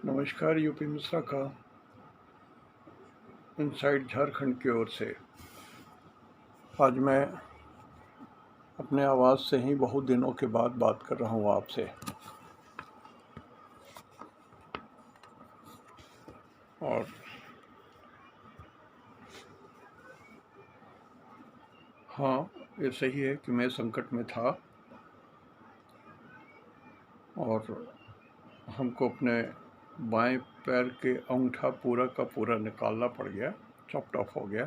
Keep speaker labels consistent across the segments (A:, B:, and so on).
A: नमस्कार। यूपी मिश्रा का इनसाइड झारखंड की ओर से आज मैं अपने आवाज़ से ही बहुत दिनों के बाद बात कर रहा हूँ आपसे। और हाँ, ये सही है कि मैं संकट में था और हमको अपने बाएं पैर के अंगूठा पूरा का पूरा निकालना पड़ गया, चॉप्ड ऑफ हो गया।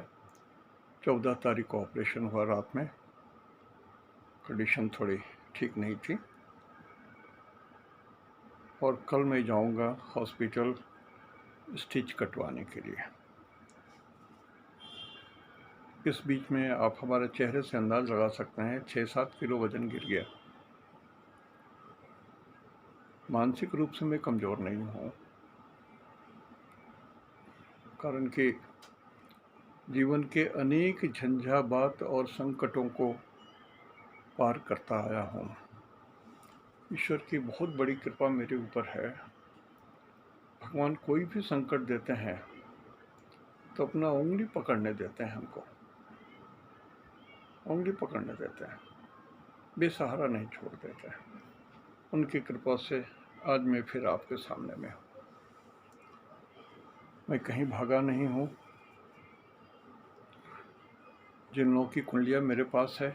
A: 14 तारीख को ऑपरेशन हुआ रात में। कंडीशन थोड़ी ठीक नहीं थी और कल मैं जाऊंगा हॉस्पिटल स्टिच कटवाने के लिए। इस बीच में आप हमारे चेहरे से अंदाज लगा सकते हैं 6-7 किलो वजन गिर गया। मानसिक रूप से मैं कमज़ोर नहीं हूँ, कारण कि जीवन के अनेक झंझावात और संकटों को पार करता आया हूँ। ईश्वर की बहुत बड़ी कृपा मेरे ऊपर है। भगवान कोई भी संकट देते हैं तो अपना उंगली पकड़ने देते हैं, हमको उंगली पकड़ने देते हैं, बेसहारा नहीं छोड़ देते हैं। उनकी कृपा से आज मैं फिर आपके सामने में हूँ। मैं कहीं भागा नहीं हूँ। जिन लोगों की कुंडलियाँ मेरे पास है,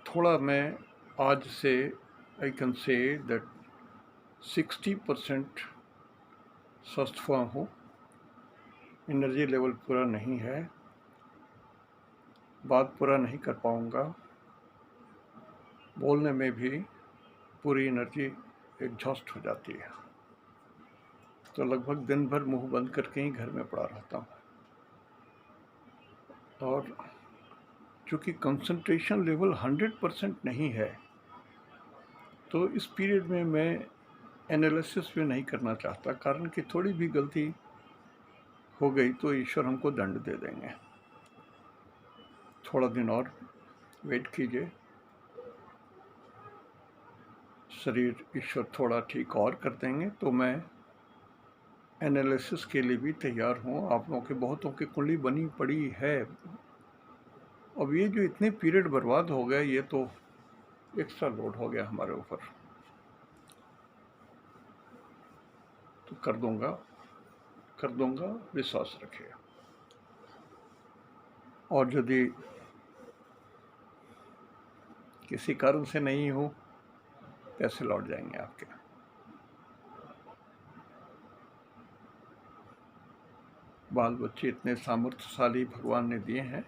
A: थोड़ा मैं आज से आई कैन से दैट 60% स्वस्थ हुआ हूँ। एनर्जी लेवल पूरा नहीं है, बात पूरा नहीं कर पाऊँगा, बोलने में भी पूरी एनर्जी एग्जॉस्ट हो जाती है, तो लगभग दिन भर मुंह बंद करके ही घर में पड़ा रहता हूँ। और चूँकि कंसंट्रेशन लेवल 100% नहीं है, तो इस पीरियड में मैं एनालिसिस भी नहीं करना चाहता, कारण कि थोड़ी भी गलती हो गई तो ईश्वर हमको दंड दे देंगे। थोड़ा दिन और वेट कीजिए, शरीर ईश्वर थोड़ा ठीक और कर देंगे तो मैं एनालिसिस के लिए भी तैयार हूँ। आप लोगों के बहुतों की कुंडली बनी पड़ी है। अब ये जो इतने पीरियड बर्बाद हो गए, ये तो एक्स्ट्रा लोड हो गया हमारे ऊपर, तो कर दूंगा, विश्वास रखिए। और यदि किसी कारण से नहीं हो, पैसे लौट जाएंगे आपके। बाल बच्चे इतने सामर्थ्यशाली भगवान ने दिए हैं,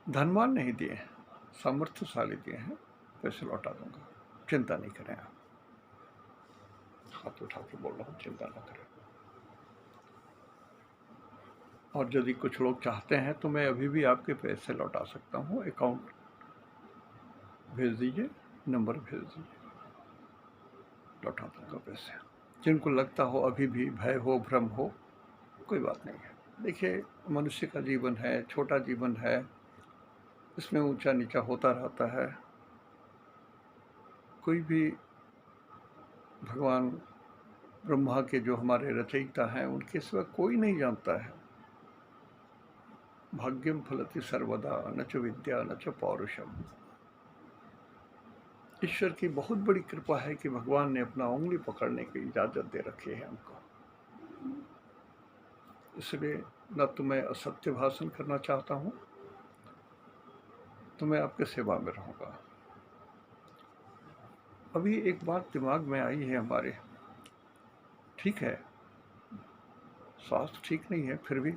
A: धनवान नहीं दिए हैं, सामर्थ्यशाली दिए हैं। पैसे लौटा दूंगा, चिंता नहीं करें आप। हाथ उठा के बोल रहा हूँ, चिंता न करें। और यदि कुछ लोग चाहते हैं तो मैं अभी भी आपके पैसे लौटा सकता हूँ। अकाउंट भेज दीजिए, नंबर भेज दीजिए, लौटा दूंगा पैसे। जिनको लगता हो अभी भी भय हो, भ्रम हो, कोई बात नहीं है। देखिए, मनुष्य का जीवन है, छोटा जीवन है, इसमें ऊंचा नीचा होता रहता है। कोई भी भगवान ब्रह्मा के जो हमारे रचयिता हैं, उनके सिवा कोई नहीं जानता है। भाग्यम फलति सर्वदा न च विद्या न च पौरुषम। ईश्वर की बहुत बड़ी कृपा है कि भगवान ने अपना उंगली पकड़ने की इजाज़त दे रखी है हमको। इसलिए न तो मैं असत्य भाषण करना चाहता हूँ, तो मैं आपके सेवा में रहूँगा। अभी एक बात दिमाग में आई है हमारे, ठीक है स्वास्थ्य ठीक नहीं है, फिर भी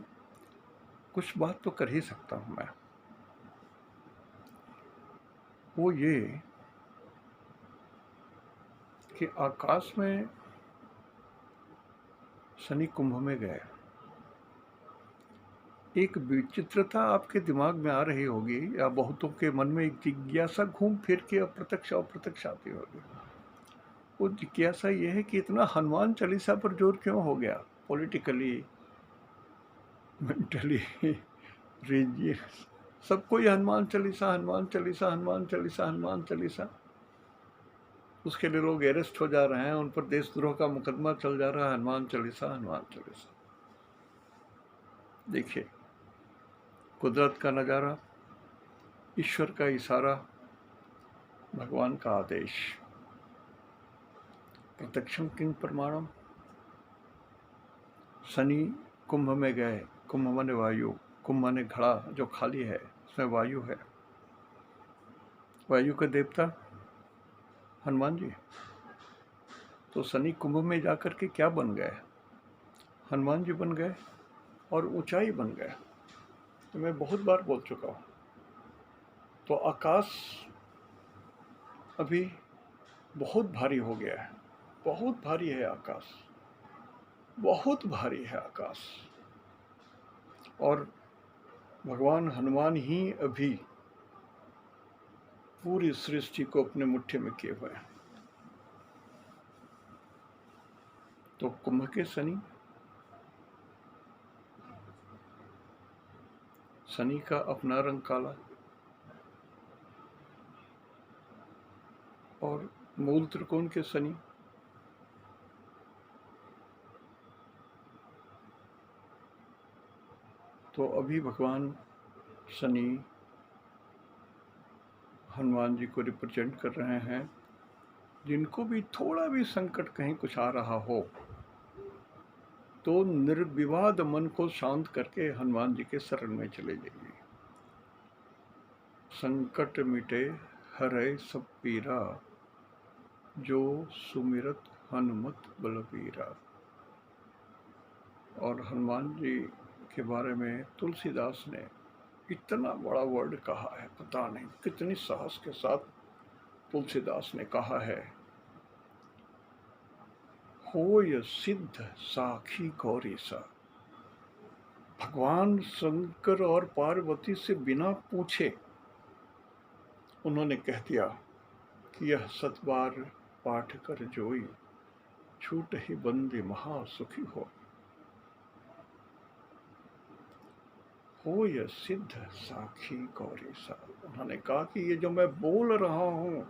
A: कुछ बात तो कर ही सकता हूँ मैं। वो ये कि आकाश में शनि कुंभ में गए, एक विचित्रता आपके दिमाग में आ रही होगी, या बहुतों के मन में एक जिज्ञासा घूम फिर के अप्रत्यक्ष आती होगी। वो जिज्ञासा ये है कि इतना हनुमान चालीसा पर जोर क्यों हो गया, पॉलिटिकली, मेंटली, रिलीजियस, सबको ही हनुमान चालीसा, हनुमान चालीसा, हनुमान चालीसा, हनुमान चालीसा। उसके लिए लोग अरेस्ट हो जा रहे हैं, उन पर देशद्रोह का मुकदमा चल जा रहा है। हनुमान चालीसा, हनुमान चालीसा। देखिए, कुदरत का नज़ारा, ईश्वर का इशारा, भगवान का आदेश। प्रत्यक्षम किंग प्रमाणम। शनि कुंभ में गए। कुंभ माने वायु, कुंभ माने घड़ा जो खाली है, उसमें वायु है। वायु के देवता हनुमान जी। तो शनि कुंभ में जाकर के क्या बन गए? हनुमान जी बन गए और ऊंचाई बन गए। तो मैं बहुत बार बोल चुका हूँ। तो आकाश अभी बहुत भारी हो गया है, बहुत भारी है आकाश, बहुत भारी है आकाश। और भगवान हनुमान ही अभी पूरी सृष्टि को अपने मुट्ठी में किए हुए हैं। तो कुंभ के शनि, शनि का अपना रंग काला, और मूल त्रिकोण के शनि तो अभी भगवान शनि हनुमान जी को रिप्रेजेंट कर रहे हैं। जिनको भी थोड़ा भी संकट कहीं कुछ आ रहा हो तो निर्विवाद मन को शांत करके हनुमान जी के शरण में चले जाइए। संकट मिटे हरै सब पीरा, जो सुमिरत हनुमत बलबीरा। और हनुमान जी के बारे में तुलसीदास ने इतना बड़ा वर्ड कहा है, पता नहीं कितनी साहस के साथ तुलसीदास ने कहा है। होय सिद्ध साखी गौरी सा। भगवान शंकर और पार्वती से बिना पूछे उन्होंने कह दिया कि यह 7 बार पाठ कर जोई, छूट ही बंदी महासुखी हो यह सिद्ध साखी गौरी सा। उन्होंने कहा कि ये जो मैं बोल रहा हूँ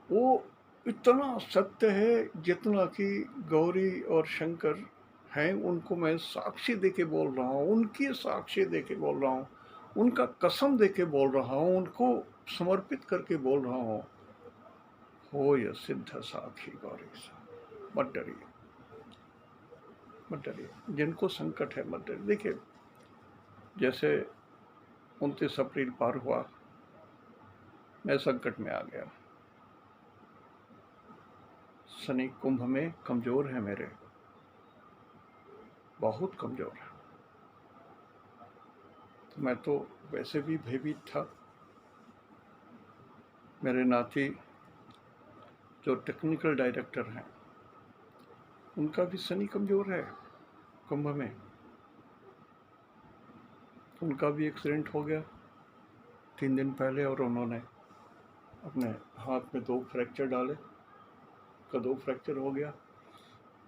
A: वो इतना सत्य है जितना कि गौरी और शंकर हैं, उनको मैं साक्षी देके बोल रहा हूँ, उनकी साक्षी देके बोल रहा हूँ, उनका कसम देके बोल रहा हूँ, उनको समर्पित करके बोल रहा हूँ। हो यह सिद्ध साखी गौरी सा। मत डरिए, मत डरिए, जिनको संकट है मत डरिए। देखिए, जैसे 29 अप्रैल पार हुआ, मैं संकट में आ गया। शनि कुंभ में कमजोर है मेरे, बहुत कमजोर है। तो मैं तो वैसे भी भयभीत था। मेरे नाती जो टेक्निकल डायरेक्टर हैं, उनका भी शनि कमजोर है कुंभ में। उनका भी एक्सीडेंट हो गया 3 दिन पहले, और उन्होंने अपने हाथ में 2 फ्रैक्चर डाले, का 2 फ्रैक्चर हो गया।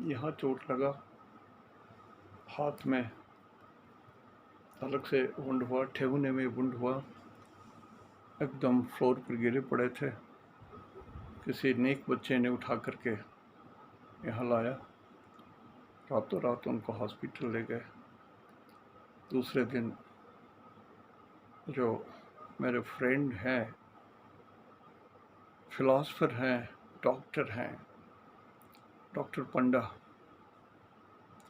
A: यहाँ चोट लगा, हाथ में अलग से वुंड हुआ, ठेहुने में वुंड हुआ, एकदम फ्लोर पर गिरे पड़े थे। किसी नेक बच्चे ने उठा करके यहाँ लाया, रातों रात उनको हॉस्पिटल ले गए। दूसरे दिन जो मेरे फ्रेंड हैं, फिलॉसफर हैं, डॉक्टर हैं, डॉक्टर पंडा,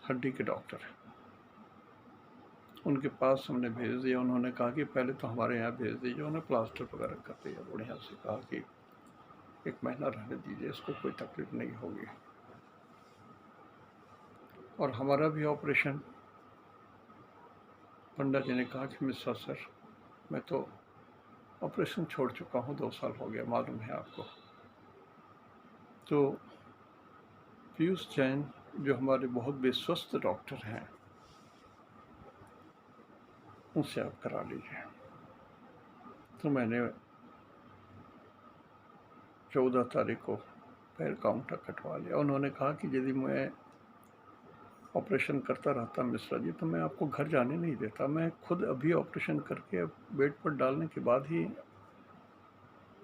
A: हड्डी के डॉक्टर, उनके पास हमने भेज दिया। उन्होंने कहा कि पहले तो हमारे यहाँ भेज दीजिए। उन्हें प्लास्टर वगैरह कर दिया बढ़िया से, कहा कि 1 महीना रहने दीजिए, इसको कोई तकलीफ नहीं होगी। और हमारा भी ऑपरेशन, पंडा जी ने कहा कि मिश्रा सर, मैं तो ऑपरेशन छोड़ चुका हूँ, 2 साल हो गया, मालूम है आपको। तो पीयूष जैन जो हमारे बहुत विश्वस्त डॉक्टर हैं, उनसे आप करा लीजिए। तो मैंने 14 तारीख को पैर का अंगूठा कटवा लिया। उन्होंने कहा कि यदि मैं ऑपरेशन करता रहता मिश्रा जी, तो मैं आपको घर जाने नहीं देता। मैं खुद अभी ऑपरेशन करके बेड पर डालने के बाद ही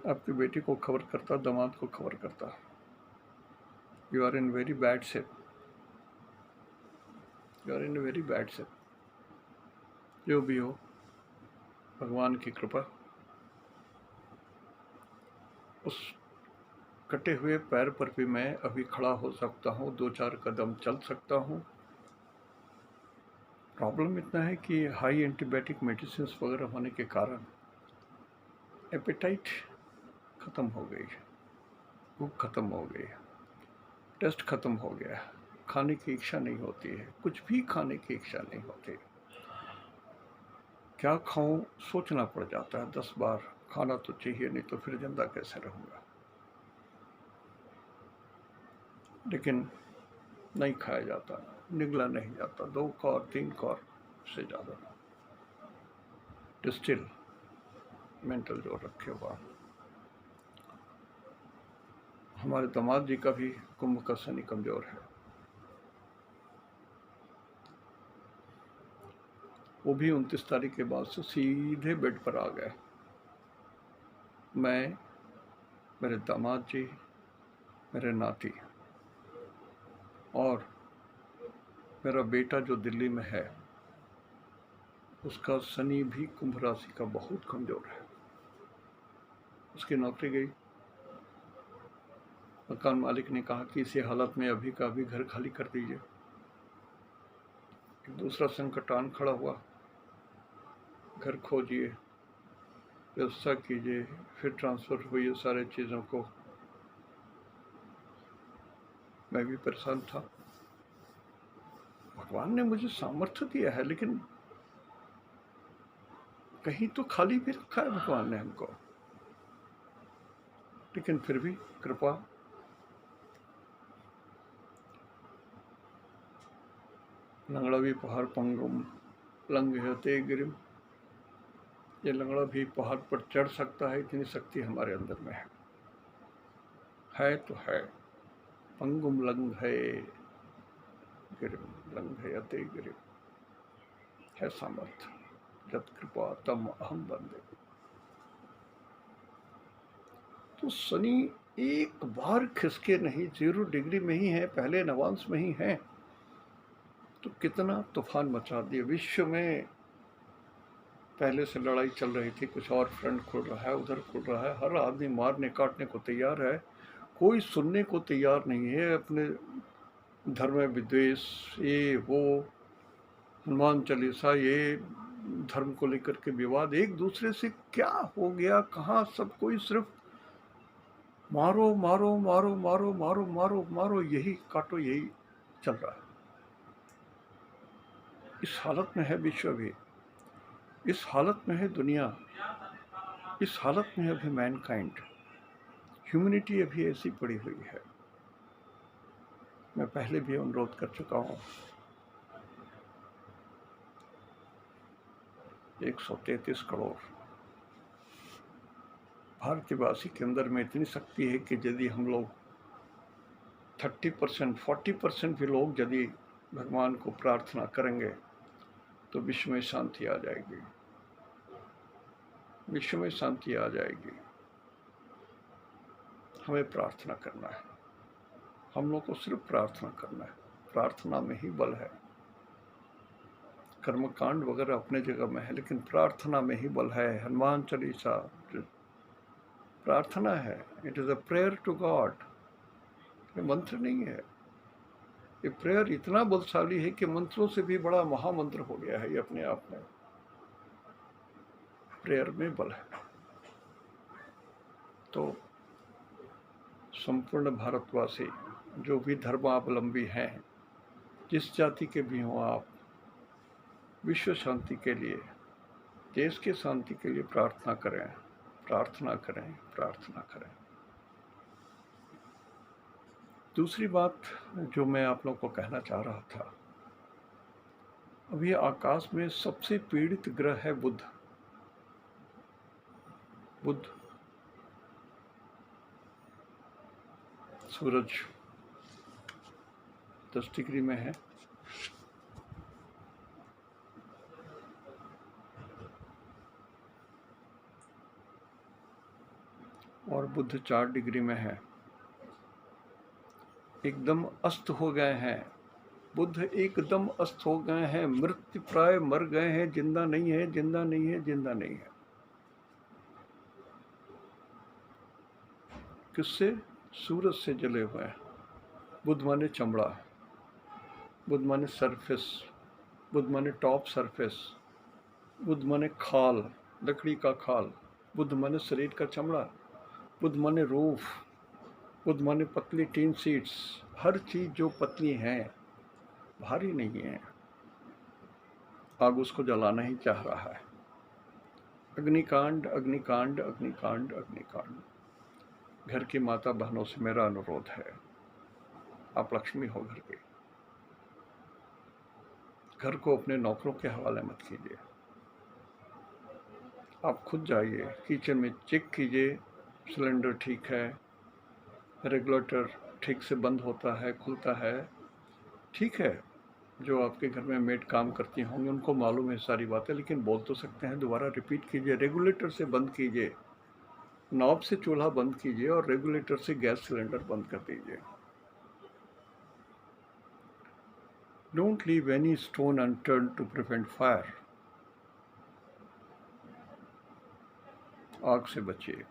A: आपकी बेटी को खबर करता, दामाद को खबर करता, you are in very bad shape, you are in very bad shape. जो भी हो, भगवान की कृपा, उस कटे हुए पैर पर भी मैं अभी खड़ा हो सकता हूँ, 2-4 कदम चल सकता हूँ। प्रॉब्लम इतना है कि हाई एंटीबायोटिक मेडिसिन वगैरह होने के कारण एपेटाइट ख़त्म हो गई, भूख ख़त्म हो गई, टेस्ट ख़त्म हो गया, खाने की इच्छा नहीं होती है, कुछ भी खाने की इच्छा नहीं होती। क्या खाऊं सोचना पड़ जाता है 10 बार, खाना तो चाहिए, नहीं तो फिर जिंदा कैसे रहूँगा। लेकिन नहीं खाया जाता, निगला नहीं जाता, 2 कौर 3 कौर से ज़्यादा। स्टिल मेंटल जोर रखे हुआ। हमारे दामाद जी का भी कुंभ का शनि कमजोर है, वो भी 29 तारीख के बाद से सीधे बेड पर आ गए। मैं, मेरे दामाद जी, मेरे नाती और मेरा बेटा जो दिल्ली में है, उसका शनि भी कुंभ राशि का बहुत कमजोर है। उसकी नौकरी गई। मकान मालिक ने कहा कि इसी हालत में अभी का अभी घर खाली कर दीजिए। दूसरा संकट आन खड़ा हुआ, घर खोजिए, व्यवस्था कीजिए, फिर ट्रांसफ़र हुई सारे चीज़ों को। मैं भी परेशान था। भगवान ने मुझे सामर्थ्य दिया है, लेकिन कहीं तो खाली भी रखा है भगवान ने हमको। लेकिन फिर भी कृपा। लंगड़ा भी पहाड़ पंगुम लंग होते गिरिम, ये लंगड़ा भी पहाड़ पर चढ़ सकता है, इतनी शक्ति हमारे अंदर में है तो है। पंगुम लंग है गिरिम, लंग है अते गिरिम, है सामर्थ्य। जत कृपा तम अहम बंदे। तो शनि एक बार खिसके नहीं, 0 डिग्री में ही है, पहले नवांश में ही है, तो कितना तूफान मचा दिया विश्व में। पहले से लड़ाई चल रही थी, कुछ और फ्रंट खुल रहा है, उधर खुल रहा है, हर आदमी मारने काटने को तैयार है, कोई सुनने को तैयार नहीं है। अपने धर्म में विद्वेष, ये वो, हनुमान चालीसा, ये धर्म को लेकर के विवाद, एक दूसरे से क्या हो गया, कहाँ सब कोई सिर्फ मारो मारो मारो मारो मारो मारो मारो, यही काटो, यही चल रहा है। इस हालत में है विश्व भी, इस हालत में है दुनिया, इस हालत में अभी मैनकाइंड, ह्यूमैनिटी अभी ऐसी पड़ी हुई है। मैं पहले भी अनुरोध कर चुका हूँ, 133 करोड़ भारतवासी के अंदर में इतनी शक्ति है कि यदि हम लोग 30% 40% भी लोग यदि भगवान को प्रार्थना करेंगे तो विश्व में शांति आ जाएगी, विश्व में शांति आ जाएगी। हमें प्रार्थना करना है, हम लोग को सिर्फ प्रार्थना करना है, प्रार्थना में ही बल है। कर्मकांड वगैरह अपने जगह में है, लेकिन प्रार्थना में ही बल है। हनुमान चालीसा प्रार्थना है, it is a prayer to God, ये मंत्र नहीं है। ये प्रेयर इतना बलशाली है कि मंत्रों से भी बड़ा महामंत्र हो गया है ये अपने आप में। प्रेयर में बल है। तो संपूर्ण भारतवासी जो भी धर्मावलंबी हैं, जिस जाति के भी हों आप, विश्व शांति के लिए, देश के शांति के लिए प्रार्थना करें, प्रार्थना करें, प्रार्थना करें। दूसरी बात जो मैं आप लोगों को कहना चाह रहा था, अभी आकाश में सबसे पीड़ित ग्रह है बुध। बुध, सूरज 10 डिग्री में है, बुध 4 डिग्री में है, एकदम अस्त हो गए हैं। बुध एकदम अस्त हो गए हैं, मृत्यु प्राय मर गए हैं, जिंदा नहीं है, जिंदा नहीं है, जिंदा नहीं है। किससे? सूरज से जले हुए हैं। बुध माने चमड़ा, बुध माने सरफेस, बुध माने टॉप सरफेस, बुध माने खाल, लकड़ी का खाल, बुध माने शरीर का चमड़ा, बुध माने रूफ, बुध माने पतली टीन सीट्स। हर चीज जो पतली है, भारी नहीं है। आग उसको जलाना ही चाह रहा है। अग्निकांड, अग्निकांड, अग्निकांड, अग्निकांड। घर की माता बहनों से मेरा अनुरोध है, आप लक्ष्मी हो घर की, घर को अपने नौकरों के हवाले मत कीजिए। आप खुद जाइए, किचन में चेक कीजिए, सिलेंडर ठीक है, रेगुलेटर ठीक से बंद होता है, खुलता है। ठीक है, जो आपके घर में मेड काम करती होंगी उनको मालूम है सारी बातें, लेकिन बोल तो सकते हैं। दोबारा रिपीट कीजिए, रेगुलेटर से बंद कीजिए, नॉब से चूल्हा बंद कीजिए और रेगुलेटर से गैस सिलेंडर बंद कर दीजिए। Don't leave any stone unturned to prevent fire. आग से बचिए,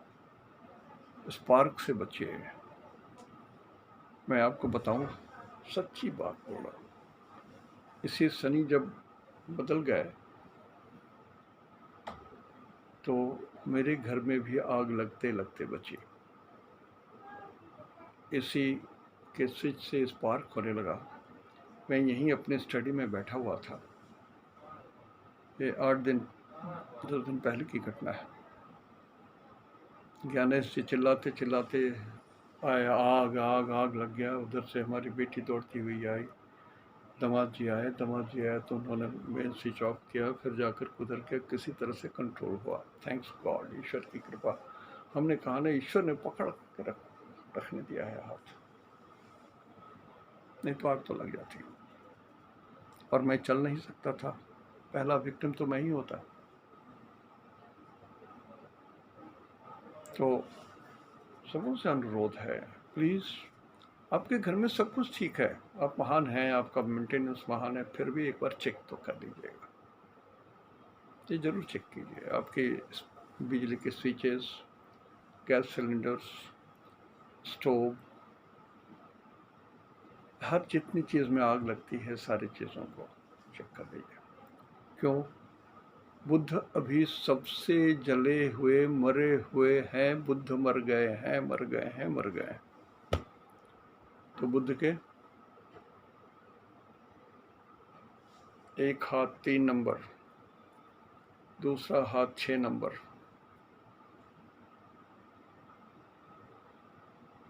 A: स्पार्क से बचिए। मैं आपको बताऊं, सच्ची बात बोला, इसी शनि जब बदल गए तो मेरे घर में भी आग लगते लगते बची। एसी के स्विच से स्पार्क होने लगा। मैं यहीं अपने स्टडी में बैठा हुआ था। ये 10 दिन पहले की घटना है। ज्ञानेश जी चिल्लाते चिल्लाते आए, आग आग आग लग गया। उधर से हमारी बेटी दौड़ती हुई आई, दामाद जी आए तो उन्होंने मेन स्विच ऑफ किया, फिर जाकर उधर के किसी तरह से कंट्रोल हुआ। थैंक्स गॉड, ईश्वर की कृपा। हमने कहा ना, ईश्वर ने पकड़ के रखने दिया है हाथ, नहीं तो आग तो लग जाती। और मैं चल नहीं सकता था, पहला विक्टिम तो मैं ही होता। तो सबों से अनुरोध है, प्लीज़, आपके घर में सब कुछ ठीक है, आप महान हैं, आपका मेंटेनेंस महान है, फिर भी एक बार चेक तो कर लीजिएगा। ये ज़रूर चेक कीजिए, आपके बिजली के स्विचेस, गैस सिलेंडर्स, स्टोव, हर जितनी चीज़ में आग लगती है, सारी चीज़ों को चेक कर लीजिए। क्यों? बुद्ध अभी सबसे जले हुए, मरे हुए हैं। बुद्ध मर गए हैं, मर गए हैं, मर गए हैं। तो बुद्ध के एक हाथ 3 नंबर, दूसरा हाथ 6 नंबर।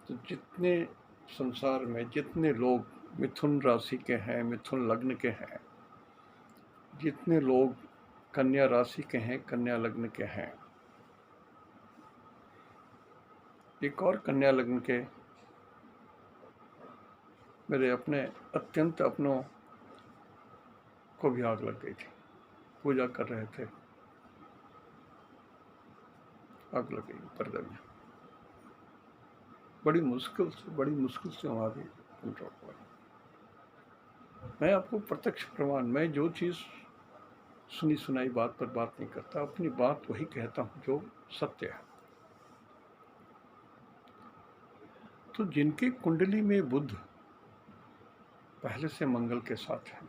A: तो जितने संसार में जितने लोग मिथुन राशि के हैं, मिथुन लग्न के हैं, जितने लोग कन्या राशि के हैं, कन्या लग्न के हैं, एक और कन्या लग्न के मेरे अपने अत्यंत अपनों को भी आग लग गई थी। पूजा कर रहे थे, आग लग गई पर्दे में। बड़ी मुश्किल से वहाँ भी कंट्रोल हुआ। मैं आपको प्रत्यक्ष प्रमाण, मैं जो चीज़ सुनी सुनाई बात पर बात नहीं करता, अपनी बात वही कहता हूँ जो सत्य है। तो जिनकी कुंडली में बुध पहले से मंगल के साथ है,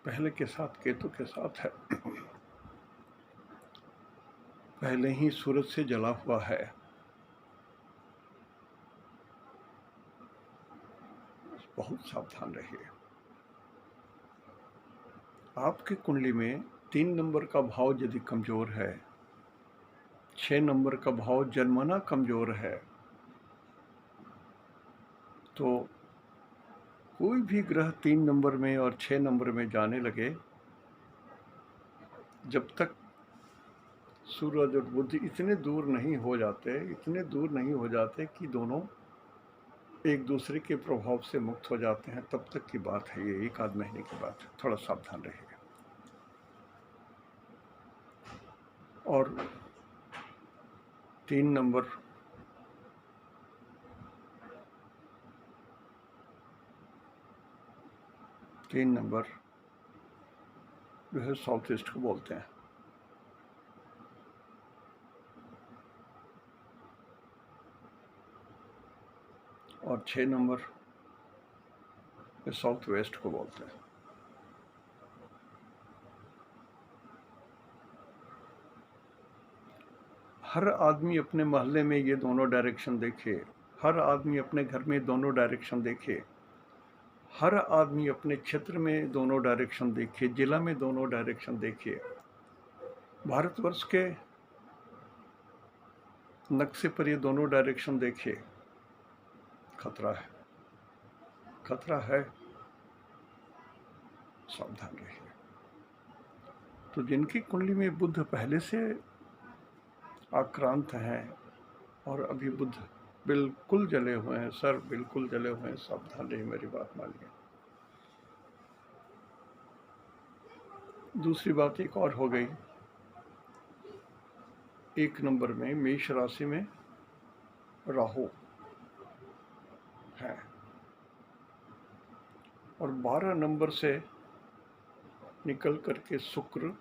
A: पहले के साथ केतु के साथ है, पहले ही सूरज से जला हुआ है, बहुत सावधान रहिए। आपकी कुंडली में 3 नंबर का भाव यदि कमजोर है, 6 नंबर का भाव जन्मना कमजोर है, तो कोई भी ग्रह 3 नंबर में और 6 नंबर में जाने लगे, जब तक सूरज और बुध इतने दूर नहीं हो जाते कि दोनों एक दूसरे के प्रभाव से मुक्त हो जाते हैं, तब तक की बात है। ये 1 आध महीने की बात है, थोड़ा सावधान रहिएगा। और 3 नंबर 3 नंबर जो है साउथ ईस्ट को बोलते हैं। और 6 नंबर ये साउथ वेस्ट को बोलते हैं। हर आदमी अपने मोहल्ले में ये दोनों डायरेक्शन देखे, हर आदमी अपने घर में दोनों डायरेक्शन देखे, हर आदमी अपने क्षेत्र में दोनों डायरेक्शन देखे, जिला में दोनों डायरेक्शन देखे। भारतवर्ष के नक्शे पर ये दोनों डायरेक्शन देखे। खतरा है, खतरा है, सावधान रहिए। तो जिनकी कुंडली में बुध पहले से आक्रांत हैं और अभी बुध बिल्कुल जले हुए हैं, सर बिल्कुल जले हुए हैं, सावधान रहिए, मेरी बात मानिए। दूसरी बात एक और हो गई, 1 नंबर में मेष राशि में राहु है और 12 नंबर से निकल करके शुक्र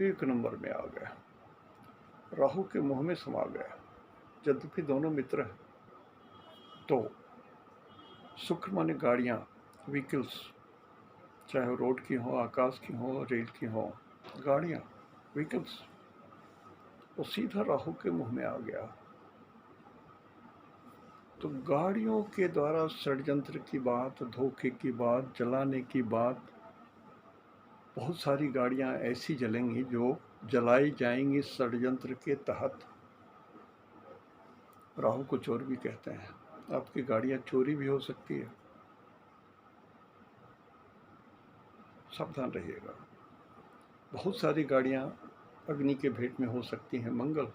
A: 1 नंबर में आ गया, राहु के मुंह में समा गया। यद्यपि दोनों मित्र हैं, तो शुक्र माने गाड़ियाँ, व्हीकल्स, चाहे रोड की हो, आकाश की हो, रेल की हो, गाड़ियाँ, व्हीकल्स, वो सीधा राहु के मुंह में आ गया। तो गाड़ियों के द्वारा षड्यंत्र की बात, धोखे की बात, जलाने की बात, बहुत सारी गाड़ियां ऐसी जलेंगी जो जलाई जाएंगी षड्यंत्र के तहत। राहु को चोर भी कहते हैं, आपकी गाड़ियां चोरी भी हो सकती है, सावधान रहिएगा। बहुत सारी गाड़ियां अग्नि के भेंट में हो सकती हैं। मंगल,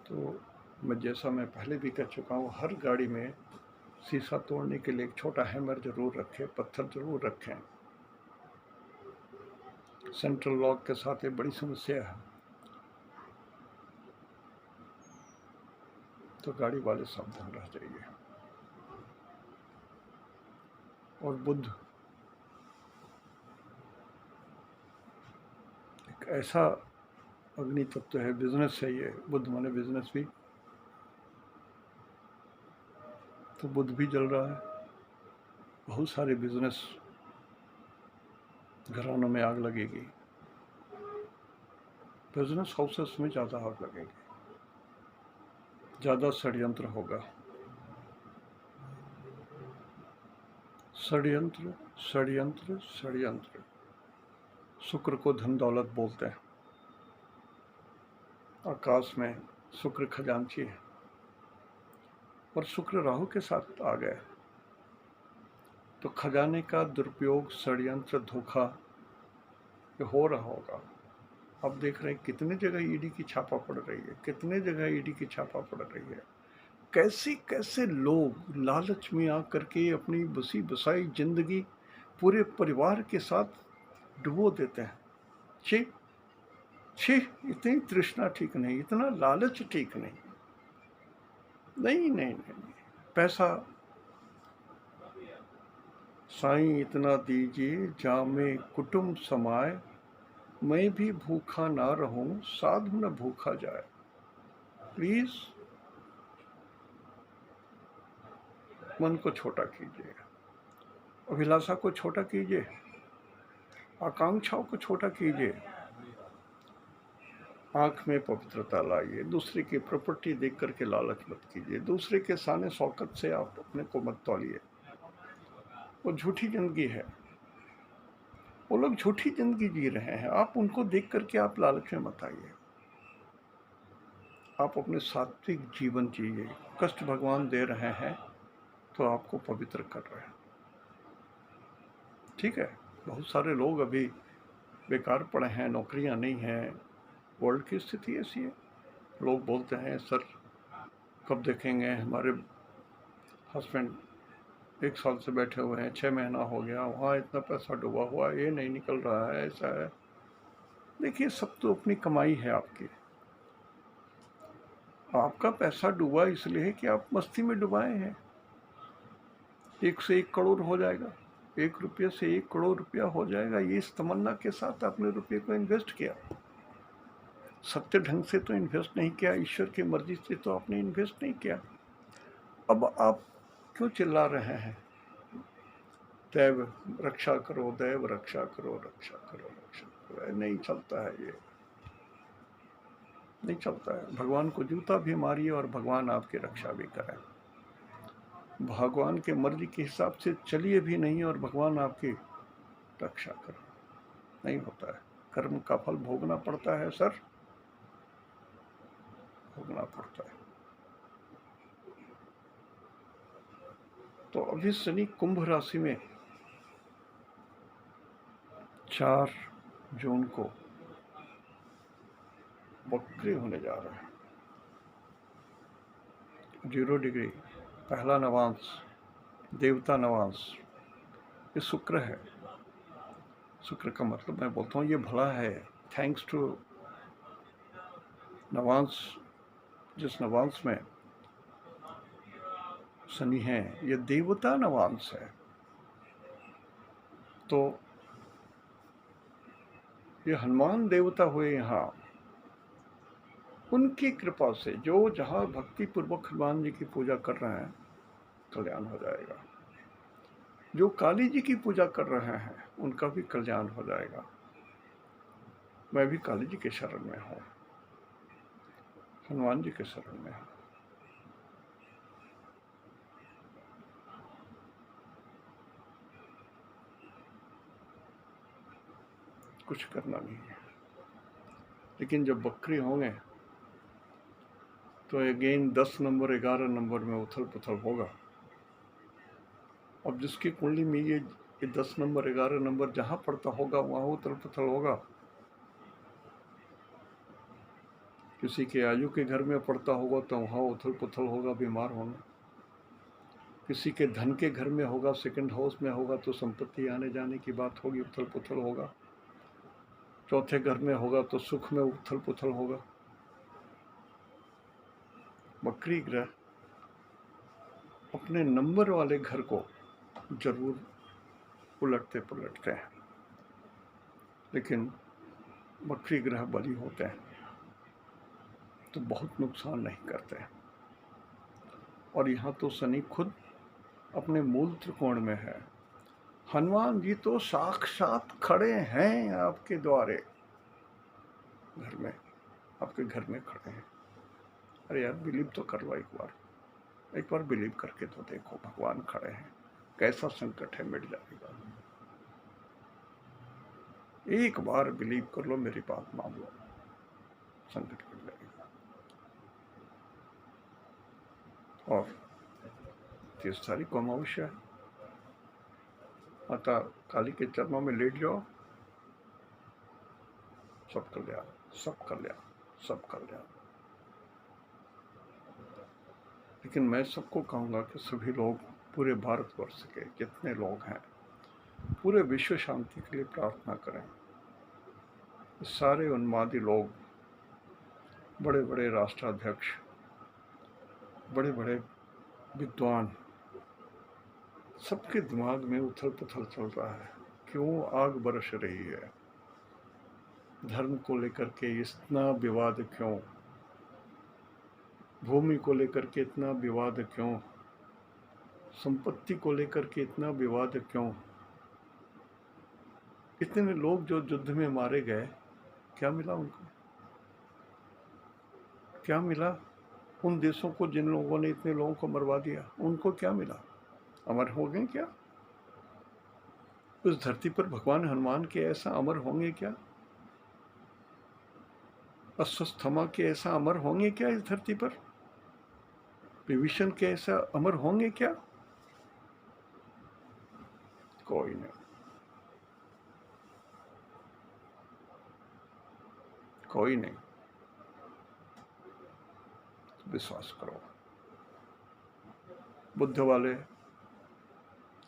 A: तो जैसा मैं पहले भी कह चुका हूँ, हर गाड़ी में शीशा तोड़ने के लिए एक छोटा हैमर जरूर रखें, पत्थर जरूर रखें। सेंट्रल लॉक के साथ एक बड़ी समस्या है, तो गाड़ी वाले सावधान रह जाइए। और बुध एक ऐसा अग्नि तत्व है, बिजनेस है ये, बुध माने बिजनेस भी, तो बुध भी जल रहा है। बहुत सारे बिजनेस घरानों में आग लगेगी, बिजनेस हाउसेस में ज़्यादा आग लगेगी, ज़्यादा षड्यंत्र होगा। षड्यंत्र, षड्यंत्र, षड्यंत्र। शुक्र को धन दौलत बोलते हैं। आकाश में शुक्र खजांची है और शुक्र राहु के साथ आ गए, तो खजाने का दुरुपयोग, षड्यंत्र, धोखा हो रहा होगा। अब देख रहे हैं कितने जगह ईडी की छापा पड़ रही है, कितने जगह ईडी की छापा पड़ रही है। कैसे कैसे लोग लालच में आकर के अपनी बसी बसाई जिंदगी पूरे परिवार के साथ डुबो देते हैं। छी छी, इतनी तृष्णा ठीक नहीं, इतना लालच ठीक नहीं। नहीं नहीं नहीं, नहीं। पैसा साईं इतना दीजिए जामे कुटुंब समाए, मैं भी भूखा ना रहूं साधु न भूखा जाए। प्लीज मन को छोटा कीजिए, अभिलाषा को छोटा कीजिए, आकांक्षाओं को छोटा कीजिए, आंख में पवित्रता लाइए। दूसरे की प्रॉपर्टी देख करके लालच मत कीजिए, दूसरे के सामने शौकत से आप अपने को मत तौलिए। वो झूठी जिंदगी है, वो लोग झूठी जिंदगी जी रहे हैं, आप उनको देख करके आप लालच में मत आइए। आप अपने सात्विक जीवन जिए। कष्ट भगवान दे रहे हैं तो आपको पवित्र कर रहे हैं, ठीक है। बहुत सारे लोग अभी बेकार पड़े हैं, नौकरियां नहीं हैं, वर्ल्ड की स्थिति ऐसी है। लोग बोलते हैं सर कब देखेंगे, हमारे हस्बैंड 1 साल से बैठे हुए हैं, 6 महीना हो गया, वहाँ इतना पैसा डूबा हुआ है, ये नहीं निकल रहा है, ऐसा है। देखिए सब तो अपनी कमाई है आपकी, आपका पैसा डूबा इसलिए है कि आप मस्ती में डुबाए हैं। 1 से 1 करोड़ हो जाएगा, 1 रुपये से 1 करोड़ रुपया हो जाएगा, ये इस तमन्ना के साथ आपने रुपये को इन्वेस्ट किया। सत्य ढंग से तो इन्वेस्ट नहीं किया, ईश्वर की मर्जी से तो आपने इन्वेस्ट नहीं किया। अब आप क्यों चिल्ला रहे हैं, दैव रक्षा करो, दैव रक्षा करो, रक्षा करो, रक्षा करो? नहीं चलता है, ये नहीं चलता है। भगवान को जूता भी मारिए और भगवान आपकी रक्षा भी करें। भगवान के मर्जी के हिसाब से चलिए भी नहीं और भगवान आपकी रक्षा करें, नहीं होता है। कर्म का फल भोगना पड़ता है सर, भोगना पड़ता है। तो अभी शनि कुंभ राशि में 4 जून को वक्री होने जा रहा है। 0 डिग्री, पहला नवांश, देवता नवांश, ये शुक्र है। शुक्र का मतलब मैं बोलता हूँ ये भला है, थैंक्स टू नवांश। जिस नवांश में शनि है ये देवता नवांश है, तो ये हनुमान देवता हुए यहाँ, उनकी कृपा से जो जहाँ भक्ति पूर्वक हनुमान जी की पूजा कर रहे हैं कल्याण हो जाएगा। जो काली जी की पूजा कर रहे हैं उनका भी कल्याण हो जाएगा। मैं भी काली जी के शरण में हूँ, हनुमान जी के शरण में हूँ। कुछ करना नहीं है, लेकिन जब बकरी होंगे तो अगेन 10 नंबर 11 नंबर में उथल पुथल होगा। अब जिसकी कुंडली में ये 10 नंबर 11 नंबर जहाँ पड़ता होगा वहाँ उथल पुथल होगा। किसी के आयु के घर में पड़ता होगा तो वहाँ उथल पुथल होगा, बीमार होना। किसी के धन के घर में होगा, सेकंड हाउस में होगा तो संपत्ति आने जाने की बात होगी, उथल पुथल होगा। चौथे घर में होगा तो सुख में उथल पुथल होगा। बकरी ग्रह अपने नंबर वाले घर को जरूर उलटते पलटते हैं, लेकिन बकरी ग्रह बली होते हैं तो बहुत नुकसान नहीं करते। और यहाँ तो शनि खुद अपने मूल त्रिकोण में है। हनुमान जी तो साक्षात खड़े हैं आपके द्वारे, घर में, आपके घर में खड़े हैं। अरे यार बिलीव तो कर लो, एक बार बिलीव करके तो देखो, भगवान खड़े हैं, कैसा संकट है मिट जाएगा। एक बार बिलीव कर लो, मेरी बात मान लो, संकट मिट जाएगा। और 30 तारीख को अमावस्या है, माता काली के चरणों में लेट जाओ, सब कल्याण, सब कल्याण, सब कल्याण। लेकिन मैं सबको कहूँगा कि सभी लोग, पूरे भारतवर्ष के जितने लोग हैं, पूरे विश्व शांति के लिए प्रार्थना करें। सारे उन्मादी लोग, बड़े बड़े राष्ट्राध्यक्ष, बड़े बड़े विद्वान, सबके दिमाग में उथल पुथल चल रहा है। क्यों आग बरस रही है, धर्म को लेकर के इतना विवाद क्यों, भूमि को लेकर के इतना विवाद क्यों, संपत्ति को लेकर के इतना विवाद क्यों। इतने लोग जो युद्ध में मारे गए, क्या मिला उनको, क्या मिला उन देशों को जिन लोगों ने इतने लोगों को मरवा दिया, उनको क्या मिला, अमर हो गए क्या? उस धरती पर भगवान हनुमान के ऐसा अमर होंगे क्या? अश्वत्थामा के ऐसा अमर होंगे क्या इस धरती पर? विभीषण के ऐसा अमर होंगे क्या? कोई नहीं, कोई नहीं। विश्वास करो। बुद्ध वाले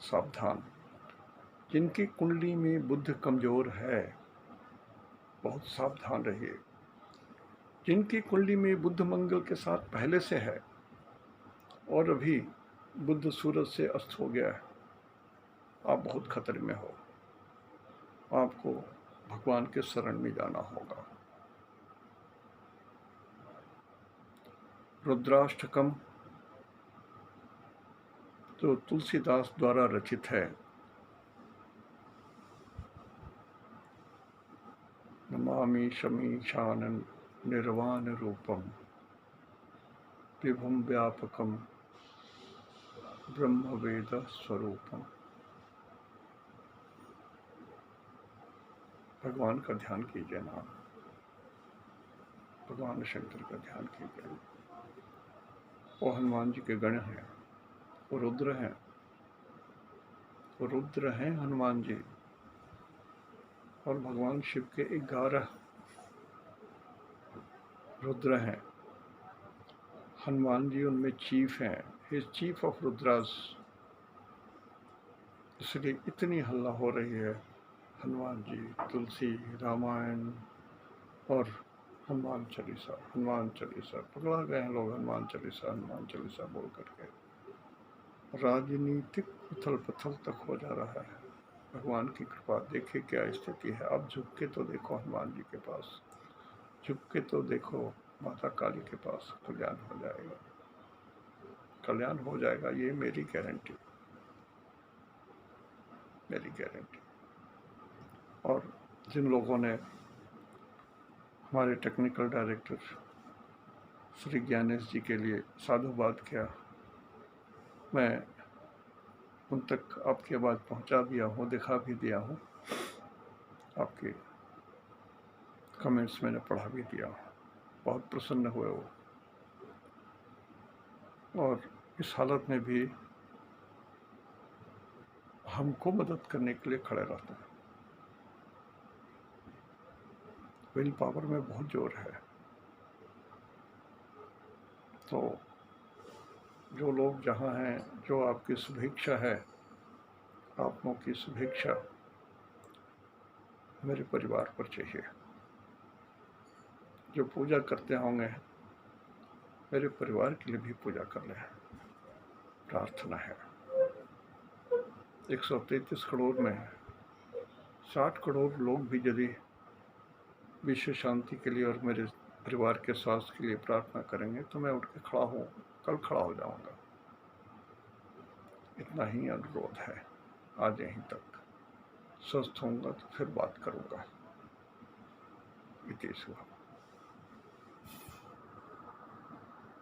A: सावधान, जिनकी कुंडली में बुद्ध कमजोर है बहुत सावधान रहिए। जिनकी कुंडली में बुध मंगल के साथ पहले से है और अभी बुध सूरज से अस्त हो गया है, आप बहुत खतरे में हो। आपको भगवान के शरण में जाना होगा। रुद्राष्टकम जो तुलसीदास द्वारा रचित है, नमामि शमीशानन निर्वाण रूपम विभुम व्यापकम ब्रह्म वेद स्वरूपम। भगवान का ध्यान कीजिए ना, भगवान शंकर का ध्यान कीजिए। वो हनुमान जी के गण हैं, वो रुद्र हैं, वो रुद्र हैं हनुमान जी। और भगवान शिव के 11 रुद्र हैं, हनुमान जी उनमें चीफ हैं। ही चीफ ऑफ रुद्रास। इसलिए इतनी हल्ला हो रही है। हनुमान जी, तुलसी, रामायण और हनुमान चालीसा पकड़ा गए हैं लोग। हनुमान चालीसा बोल करके राजनीतिक उथल पुथल तक हो जा रहा है। भगवान की कृपा देखिए क्या स्थिति है। अब झुक के तो देखो हनुमान जी के पास, झुक के तो देखो माता काली के पास। कल्याण हो जाएगा, कल्याण हो जाएगा, ये मेरी गारंटी, मेरी गारंटी। और जिन लोगों ने हमारे टेक्निकल डायरेक्टर श्री ज्ञानेश जी के लिए साधुवाद किया, मैं उन तक आपकी आवाज़ पहुंचा दिया हूँ, दिखा भी दिया हूँ। आपके कमेंट्स मैंने पढ़ा भी दिया, बहुत प्रसन्न हुए वो। और इस हालत में भी हमको मदद करने के लिए खड़े रहते हैं। विल पावर में बहुत जोर है। तो जो लोग जहाँ हैं, जो आपकी शुभेच्छा है, आत्माओं की शुभेच्छा मेरे परिवार पर चाहिए। जो पूजा करते होंगे मेरे परिवार के लिए भी पूजा कर लें, प्रार्थना है। 133 करोड़ में 60 करोड़ लोग भी यदि विश्व शांति के लिए और मेरे परिवार के स्वास्थ्य के लिए प्रार्थना करेंगे तो मैं उठ के खड़ा हूँ, कल खड़ा हो जाऊंगा। इतना ही अनुरोध है। आज यहीं तक। स्वस्थ होऊंगा तो फिर बात करूंगा। इति शुभ।